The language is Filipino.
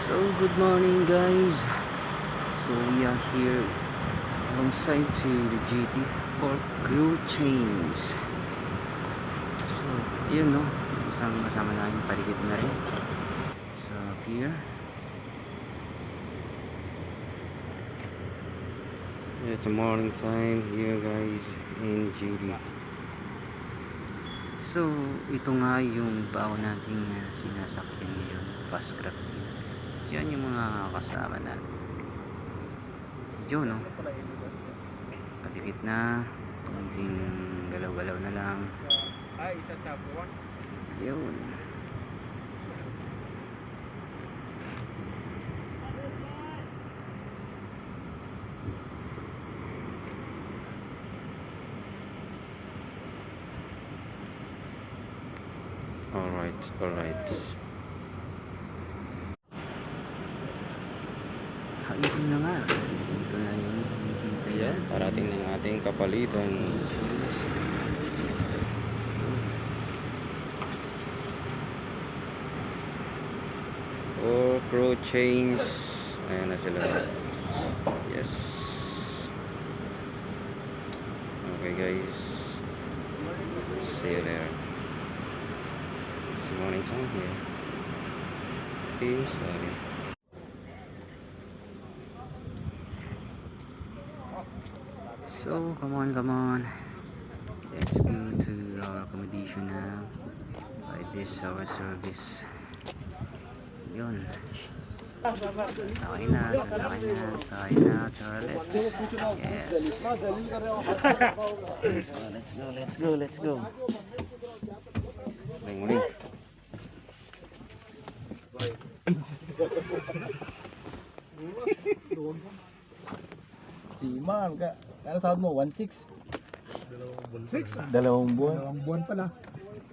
So good morning guys. So we are here alongside to the GT for crew change. So yun no, isang kasama namin paligid na rin sa pier. It's morning time here guys in GT. So ito nga yung baon nating sinasakyan ngayon, fast craft din. Yan yung mga kasama na yun no, kadikit na, konting galaw-galaw na lang. Yun. Alright. Ayun na nga, dito na yung hinihintay natin. Parating ng ating kapalitan. Oh, crew change. Ayan na sila. Yes. Okay guys. See you later. It's morning time here. Sorry. So, come on. Let's go to our accommodation now. By this our service. Yun. Sakay na, toilets. Yes. Let's go. Muling. Siman ka. Kaya sahod mo 1.6. 2 buwan pala.